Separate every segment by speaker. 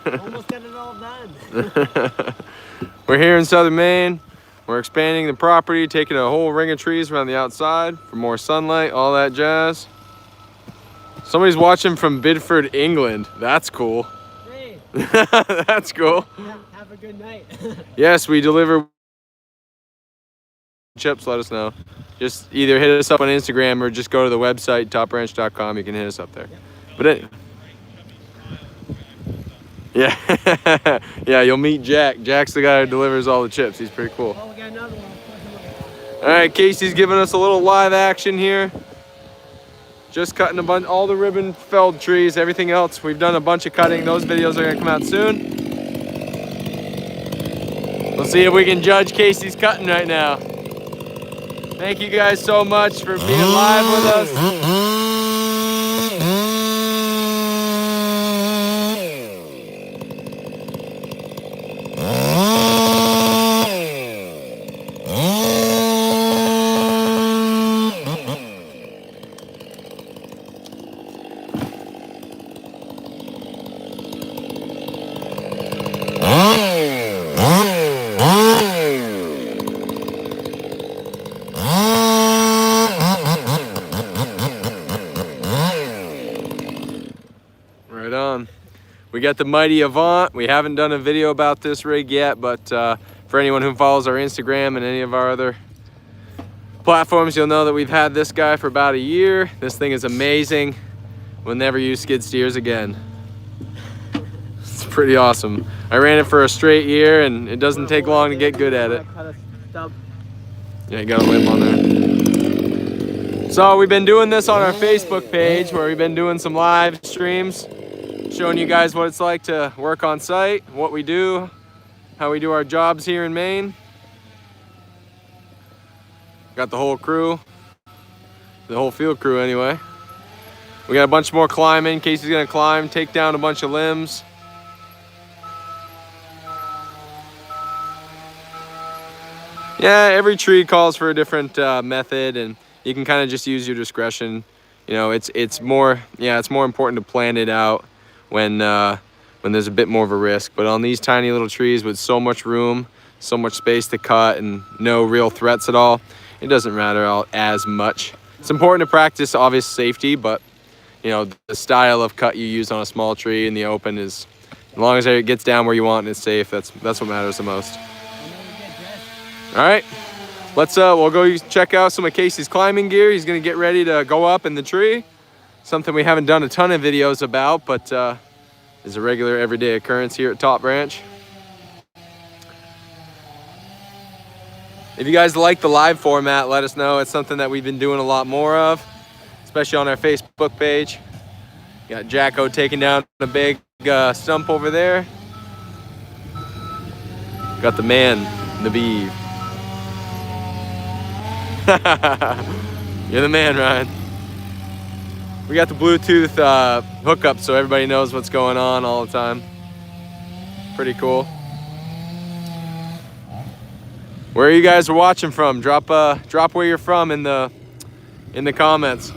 Speaker 1: Almost got it all done.
Speaker 2: We're here in southern Maine. We're expanding the property, taking a whole ring of trees around the outside for more sunlight, all that jazz. Somebody's watching from Biddeford, England. That's cool.
Speaker 1: Hey,
Speaker 2: That's cool.
Speaker 1: have a good night.
Speaker 2: Yes, we deliver chips. Let us know. Just either hit us up on Instagram or just go to the website, topranch.com. You can hit us up there. But it, yeah, yeah, you'll meet Jack. Jack's the guy who delivers all the chips. He's pretty cool.
Speaker 1: Oh, we got another one.
Speaker 2: All right, Casey's giving us a little live action here. Just cutting all the ribbon felled trees, everything else. We've done a bunch of cutting. Those videos are gonna come out soon. We'll see if we can judge Casey's cutting right now. Thank you guys so much for being live with us. Right on. We got the mighty Avant. We haven't done a video about this rig yet, but for anyone who follows our Instagram and any of our other platforms, you'll know that we've had this guy for about a year. This thing is amazing. We'll never use skid steers again. It's pretty awesome. I ran it for a straight year and it doesn't take long to get good at it. Yeah, you got a limb on there. So we've been doing this on our Facebook page where we've been doing some live streams, showing you guys what it's like to work on site, what we do, how we do our jobs here in Maine. Got the whole crew, the whole field crew anyway. We got a bunch more climbing. Casey's gonna climb, take down a bunch of limbs. Yeah, every tree calls for a different method, and you can kind of just use your discretion. You know, it's more important to plan it out when there's a bit more of a risk. But on these tiny little trees with so much room, so much space to cut, and no real threats at all, it doesn't matter as much. It's important to practice obvious safety, but you know, the style of cut you use on a small tree in the open is, as long as it gets down where you want and it's safe, that's what matters the most. All right, we'll go check out some of Casey's climbing gear. He's gonna get ready to go up in the tree. Something we haven't done a ton of videos about, but is a regular everyday occurrence here at Top Ranch. If you guys like the live format, let us know. It's something that we've been doing a lot more of, especially on our Facebook page. Got Jacko taking down a big stump over there. Got the man, Nabeev. You're the man, Ryan. We got the Bluetooth hookup so everybody knows what's going on all the time. Pretty cool. Where you guys are watching from, drop where you're from in the comments.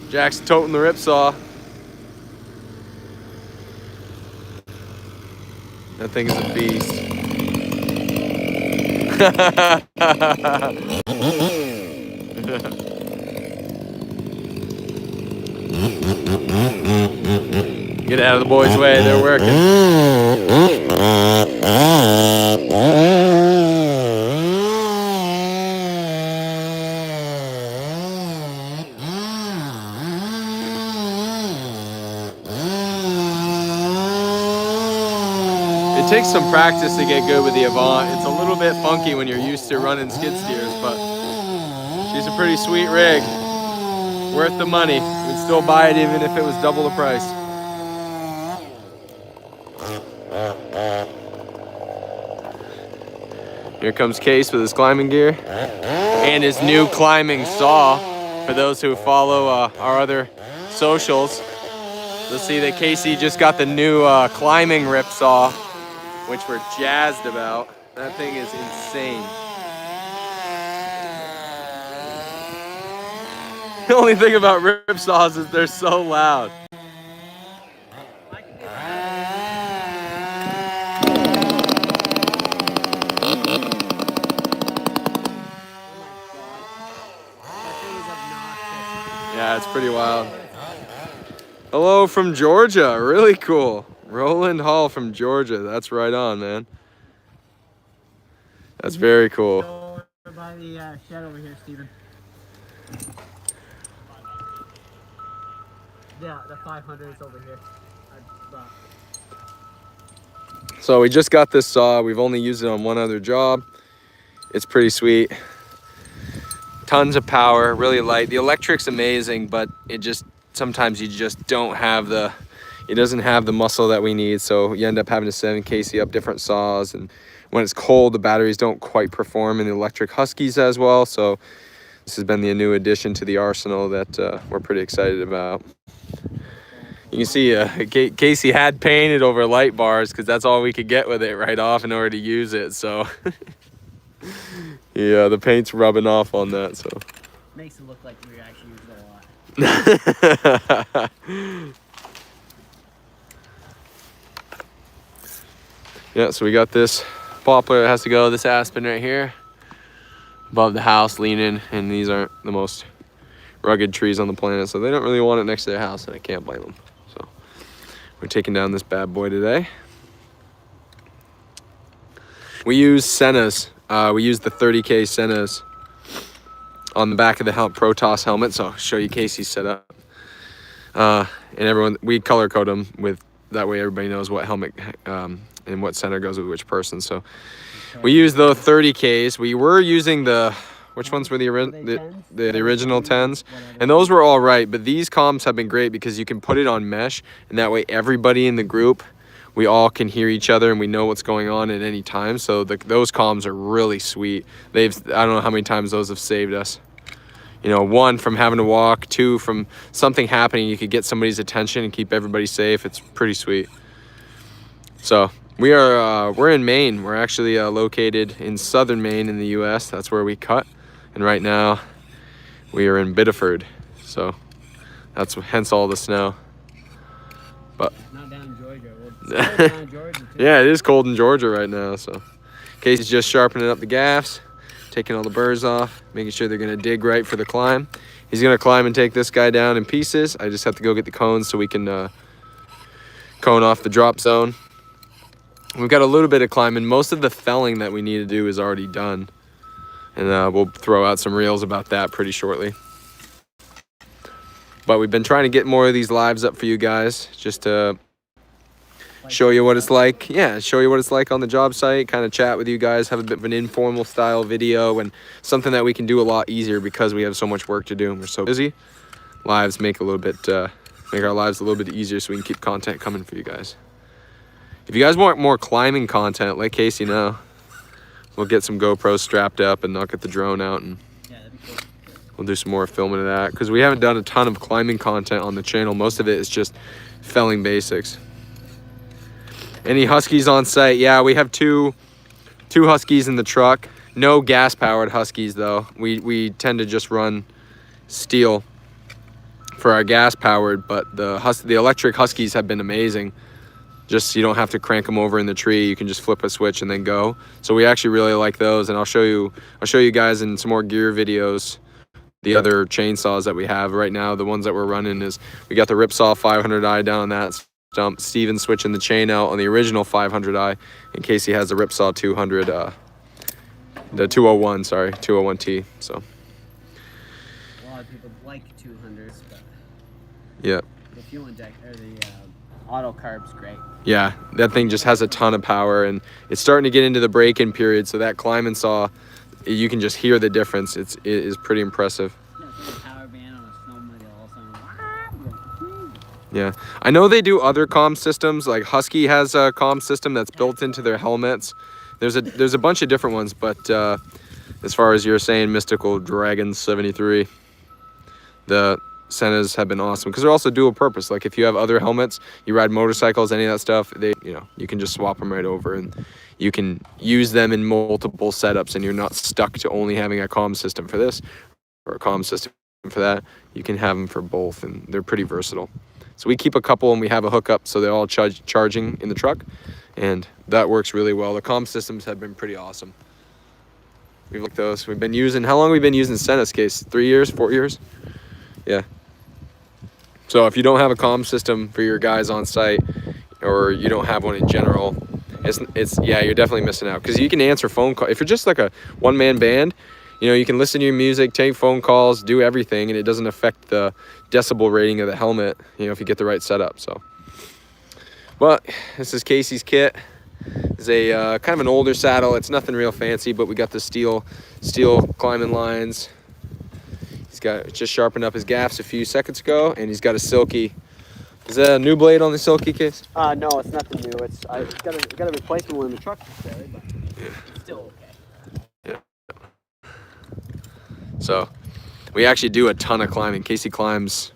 Speaker 2: Jack's toting the rip saw. That thing is a beast. Get out of the boys' way, they're working. It takes some practice to get good with the Avant. It's a little bit funky when you're used to running skid steers, but she's a pretty sweet rig. Worth the money. We'd still buy it even if it was double the price. Here comes Case with his climbing gear and his new climbing saw. For those who follow our other socials, you'll see that Casey just got the new climbing rip saw, which we're jazzed about. That thing is insane. The only thing about rip saws is they're so loud. That's pretty wild. Hello from Georgia. Really cool. Roland Hall from Georgia. That's right on, man. That's very cool.
Speaker 1: Go over by the shed over here, Steven. Yeah, the 500 is over here.
Speaker 2: So we just got this saw. We've only used it on one other job. It's pretty sweet. Tons of power, really light. The electric's amazing, but it just, sometimes you just don't have it doesn't have the muscle that we need. So you end up having to send Casey up different saws. And when it's cold, the batteries don't quite perform in the electric Huskies as well. So this has been the new addition to the arsenal that we're pretty excited about. You can see Casey had painted over light bars because that's all we could get with it right off in order to use it. So yeah, the paint's rubbing off on that. So
Speaker 1: makes it look like we actually use it a lot.
Speaker 2: Yeah, so we got this poplar that has to go, this aspen right here above the house leaning, and these aren't the most rugged trees on the planet, so they don't really want it next to their house, and I can't blame them. So we're taking down this bad boy today. We use Sennas. We use the 30K Sennas on the back of the Protoss helmet, so I'll show you Casey's setup. And everyone, we color code them with, that way everybody knows what helmet and what center goes with which person. So we use the 30Ks. We were using which ones were the original 10s? And those were all right, but these comms have been great because you can put it on mesh, and that way everybody in the group, we all can hear each other and we know what's going on at any time. So those comms are really sweet. I don't know how many times those have saved us. You know, 1 from having to walk, 2 from something happening, you could get somebody's attention and keep everybody safe. It's pretty sweet. So we're in Maine. We're actually located in southern Maine in the US. That's where we cut. And right now we are in Biddeford. So that's hence all the snow. But
Speaker 1: not down in Georgia. Well, it's cold down in Georgia too.
Speaker 2: yeah, it is cold in Georgia right now. So Casey's just sharpening up the gaffs, taking all the burrs off, making sure they're gonna dig right for the climb. He's gonna climb and take this guy down in pieces. I just have to go get the cones so we can cone off the drop zone. We've got a little bit of climbing. Most of the felling that we need to do is already done. And we'll throw out some reels about that pretty shortly. But we've been trying to get more of these lives up for you guys, just to show you what it's like. Yeah, show you what it's like on the job site, kind of chat with you guys, have a bit of an informal style video, and something that we can do a lot easier because we have so much work to do and we're so busy. Lives make our lives a little bit easier so we can keep content coming for you guys. If you guys want more climbing content, let Casey know. We'll get some GoPros strapped up and I'll get the drone out, and
Speaker 1: yeah, that'd be cool.
Speaker 2: We'll do some more filming of that because we haven't done a ton of climbing content on the channel. Most of it is just felling basics. Any Huskies on site? Yeah, we have two Huskies in the truck. No gas-powered Huskies though. We tend to just run steel for our gas-powered, but the electric Huskies have been amazing. Just, you don't have to crank them over in the tree. You can just flip a switch and then go. So we actually really like those, and I'll show you guys in some more gear videos the other chainsaws that we have right now. The ones that we're running is, we got the Ripsaw 500i down on that stump. Steven's switching the chain out on the original 500i, and Casey has the Ripsaw 200, the 201, sorry, 201T. So
Speaker 1: a lot of people like 200s, but
Speaker 2: yeah,
Speaker 1: the fuel injector, the auto carb's great.
Speaker 2: Yeah, that thing just has a ton of power, and it's starting to get into the break-in period, so that climbing saw, you can just hear the difference. It is pretty impressive.
Speaker 1: Yeah, it's like a power band on a snowmobile all of a sudden.
Speaker 2: Yeah, I know they do other comm systems, like Husky has a comm system that's built into their helmets. There's a bunch of different ones, but as far as you're saying, Mystical Dragon 73, the Sennas have been awesome because they're also dual purpose. Like if you have other helmets, you ride motorcycles, any of that stuff, you can just swap them right over and you can use them in multiple setups, and you're not stuck to only having a comm system for this or a comm system for that. You can have them for both, and they're pretty versatile. So we keep a couple and we have a hookup so they're all charging in the truck, and that works really well. The comm systems have been pretty awesome. We've looked those. We've been using, how long have we been using Senna's case? 3 years, 4 years? Yeah. So if you don't have a comm system for your guys on site, or you don't have one in general, it's yeah, you're definitely missing out. Because you can answer phone call if you're just like a one-man band. You know, you can listen to your music, take phone calls, do everything, and it doesn't affect the decibel rating of the helmet, you know, if you get the right setup. So, but this is Casey's kit. It's a kind of an older saddle. It's nothing real fancy, but we got the steel climbing lines. He's got just sharpened up his gaffs a few seconds ago, and he's got a silky. Is that a new blade on the silky case?
Speaker 1: No, it's nothing new. It's got a replacement one in the truck necessarily, but it's still okay.
Speaker 2: Yeah. So we actually do a ton of climbing. Casey climbs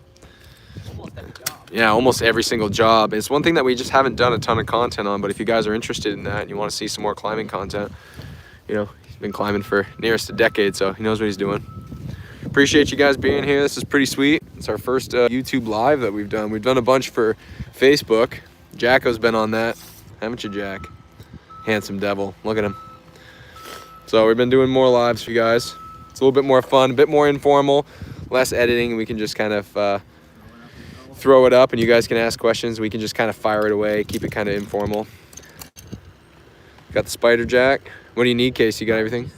Speaker 1: Almost every job.
Speaker 2: Yeah, almost every single job. It's one thing that we just haven't done a ton of content on, but if you guys are interested in that and you want to see some more climbing content, you know, he's been climbing for nearest a decade, so he knows what he's doing. Appreciate you guys being here. This is pretty sweet. It's our first YouTube live that we've done. We've done a bunch for Facebook. Jacko's been on that. Haven't you, Jack? Handsome devil. Look at him. So we've been doing more lives for you guys. It's a little bit more fun, a bit more informal, less editing. We can just kind of throw it up and you guys can ask questions. We can just kind of fire it away, keep it kind of informal. Got the spider jack. What do you need, Casey? You got everything?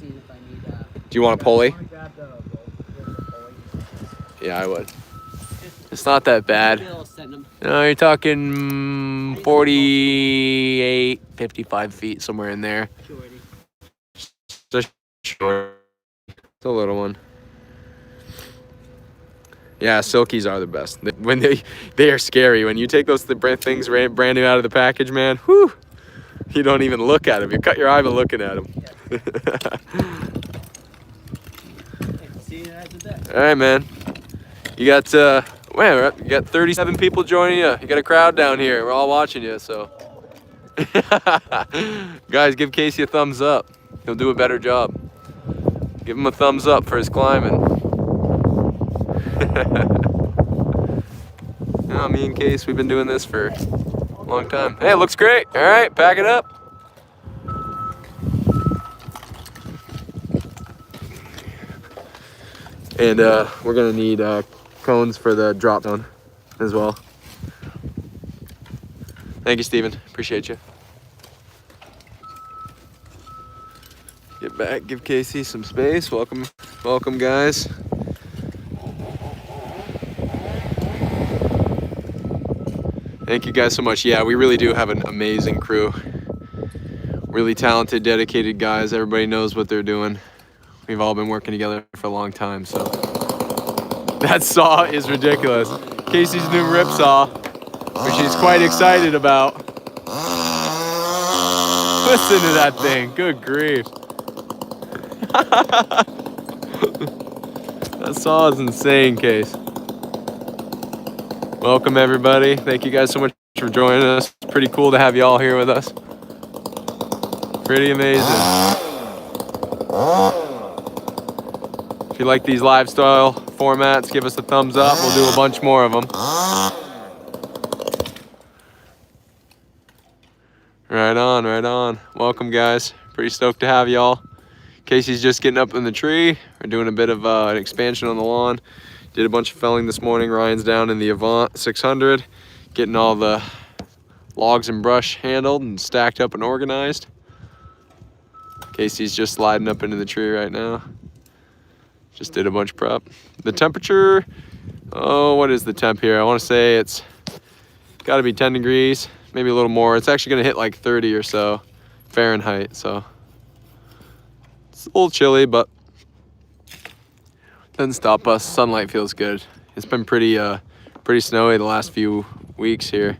Speaker 2: Do you want a pulley? Yeah, I would. It's not that bad. No, you're talking 48, 55 feet, somewhere in there. Just short. It's a little one. Yeah, silkies are the best. When they are scary. When you take those things brand new out of the package, man, whew, you don't even look at them. You cut your eye by looking at them. All right, man. You got man, you got 37 people joining you. You got a crowd down here. We're all watching you. So, guys, give Casey a thumbs up. He'll do a better job. Give him a thumbs up for his climbing. No, me and Case, we've been doing this for a long time. Hey, it looks great. All right, pack it up. And we're gonna need cones for the drop zone as well. Thank you, Steven. Appreciate you. Get back, give Casey some space. Welcome, guys. Thank you guys so much. Yeah, we really do have an amazing crew. Really talented, dedicated guys. Everybody knows what they're doing. We've all been working together for a long time, so. That saw is ridiculous. Casey's new rip saw, which he's quite excited about. Listen to that thing, good grief. That saw is insane, Case. Welcome, everybody. Thank you guys so much for joining us. It's pretty cool to have you all here with us. Pretty amazing. If you like these live style formats, give us a thumbs up. We'll do a bunch more of them. Right on, right on. Welcome, guys. Pretty stoked to have y'all. Casey's just getting up in the tree. We're doing a bit of an expansion on the lawn. Did a bunch of felling this morning. Ryan's down in the Avant 600, getting all the logs and brush handled and stacked up and organized. Casey's just sliding up into the tree right now. Just did a bunch of prep. The temperature, oh, what is the temp here? I want to say it's got to be 10 degrees, maybe a little more. It's actually going to hit like 30 or so Fahrenheit, so it's a little chilly, but doesn't stop us. Sunlight feels good. It's been pretty snowy the last few weeks here.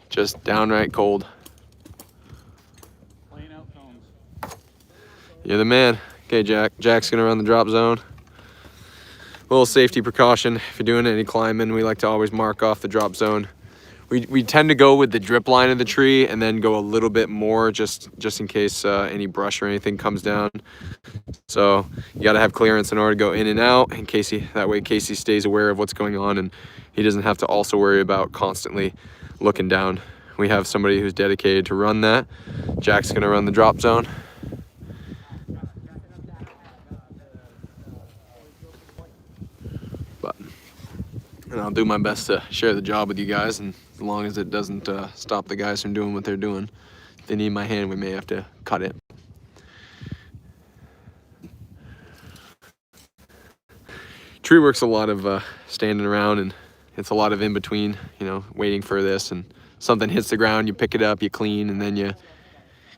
Speaker 2: Just downright cold.
Speaker 1: Laying out cones.
Speaker 2: You're the man. Okay, Jack. Jack's gonna run the drop zone. A little safety precaution. If you're doing any climbing, we like to always mark off the drop zone. We tend to go with the drip line of the tree and then go a little bit more just in case any brush or anything comes down. So you got to have clearance in order to go in and out, and that way Casey stays aware of what's going on and he doesn't have to also worry about constantly looking down. We have somebody who's dedicated to run that. Jack's gonna run the drop zone. But And I'll do my best to share the job with you guys, and as long as it doesn't stop the guys from doing what they're doing. If they need my hand, we may have to cut it. Tree work's a lot of standing around, and it's a lot of in between, you know, waiting for this, and something hits the ground, you pick it up, you clean, and then you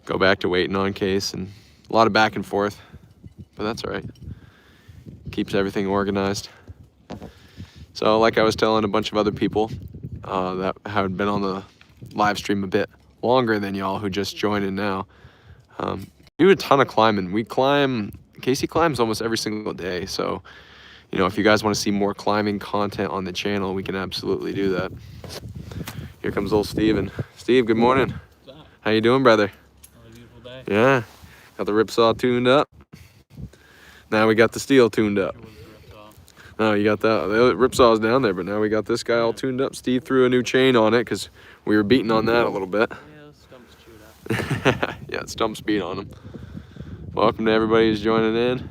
Speaker 2: go back to waiting on case, and a lot of back and forth, but that's all right. Keeps everything organized. So like I was telling a bunch of other people that had been on the live stream a bit longer than y'all who just joined in now, do a ton of climbing. Casey climbs almost every single day. So, you know, if you guys want to see more climbing content on the channel, we can absolutely do that. Here comes old Steven. Steve, good morning.
Speaker 3: What's up?
Speaker 2: How you doing, brother?
Speaker 3: Another beautiful day.
Speaker 2: Yeah, got the ripsaw tuned up. Now we got the steel tuned up.
Speaker 3: Here was the ripsaw.
Speaker 2: No, you got that. The ripsaw's down there, but now we got this guy all tuned up. Steve threw a new chain on it because we were beating on that a little bit.
Speaker 3: Yeah, the stump's chewed up.
Speaker 2: Yeah, stump speed on him. Welcome to everybody who's joining in.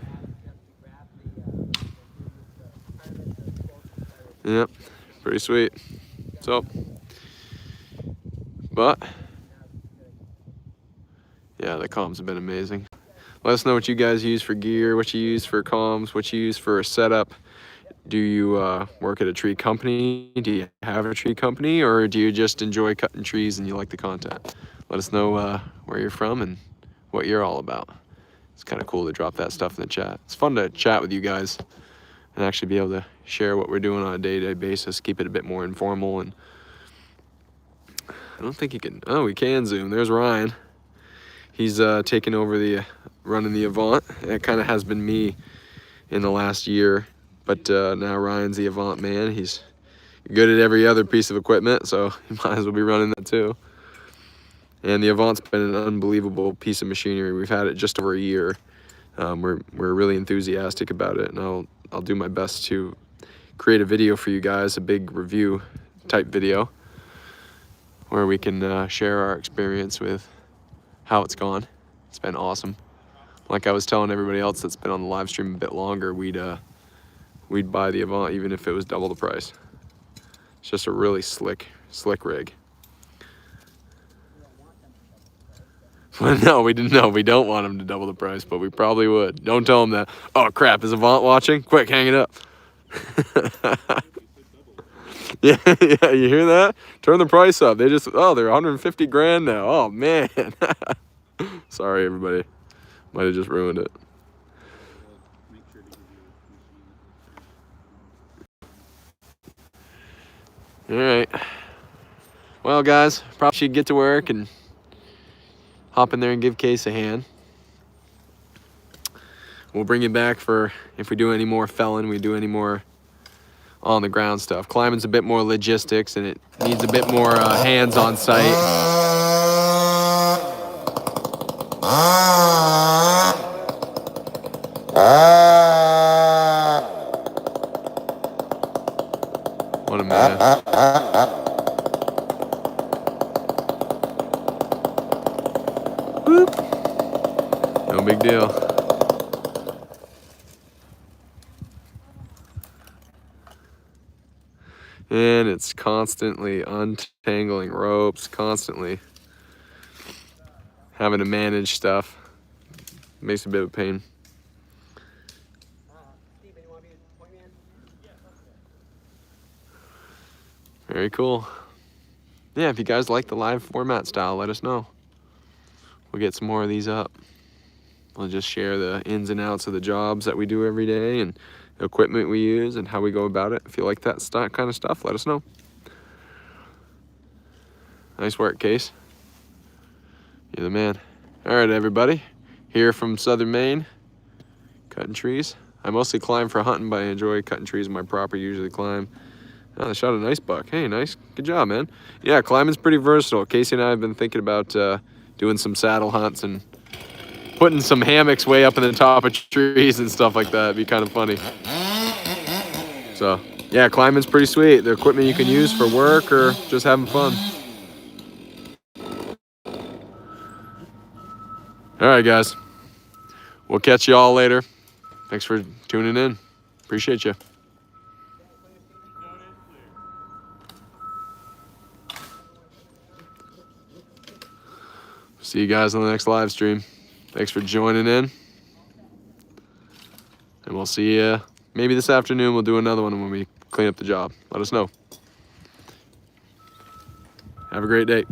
Speaker 2: Yep, pretty sweet. So, but yeah, the comms have been amazing. Let us know what you guys use for gear, what you use for comms, what you use for a setup. Do you work at a tree company? Do you have a tree company, or do you just enjoy cutting trees and you like the content? Let us know where you're from and what you're all about. It's kind of cool to drop that stuff in the chat. It's fun to chat with you guys and actually be able to share what we're doing on a day-to-day basis, keep it a bit more informal. And I don't think you can, oh, we can zoom. There's Ryan. He's taking over running the Avant. It kind of has been me in the last year, but now Ryan's the Avant man. He's good at every other piece of equipment, so he might as well be running that too. And the Avant's been an unbelievable piece of machinery. We've had it just over a year. We're really enthusiastic about it, and I'll do my best to create a video for you guys, a big review type video, where we can share our experience with how it's gone. It's been awesome. Like I was telling everybody else that's been on the live stream a bit longer, we'd buy the Avant even if it was double the price. It's just a really slick rig. Well, no, we didn't know. We don't want them to double the price, but we probably would. Don't tell them that. Oh crap, is Avant watching? Quick, hang it up. Yeah, you hear that? Turn the price up. They're 150 grand now. Oh man. Sorry everybody. Might have just ruined it. All right. Well, guys, probably should get to work and hop in there and give Case a hand. We'll bring you back for if we do any more felling, we do any more on the ground stuff. Climbing's a bit more logistics and it needs a bit more hands on site. What a man. Whoop. No big deal. And it's constantly untangling ropes, constantly having to manage stuff. Makes it a bit of a pain. Very cool. Yeah, if you guys like the live format style, let us know. We'll get some more of these up. We'll just share the ins and outs of the jobs that we do every day and the equipment we use and how we go about it. If you like that kind of stuff, let us know. Nice work, Case. You're the man. All right, everybody. Here from Southern Maine, cutting trees. I mostly climb for hunting, but I enjoy cutting trees on my property, usually climb. Oh, they shot a nice buck. Hey, nice. Good job, man. Yeah, climbing's pretty versatile. Casey and I have been thinking about doing some saddle hunts and putting some hammocks way up in the top of trees and stuff like that. It'd be kind of funny. So, yeah, climbing's pretty sweet. The equipment you can use for work or just having fun. All right, guys. We'll catch you all later. Thanks for tuning in. Appreciate you. See you guys on the next live stream. Thanks for joining in. And we'll see you maybe this afternoon. We'll do another one when we clean up the job. Let us know. Have a great day.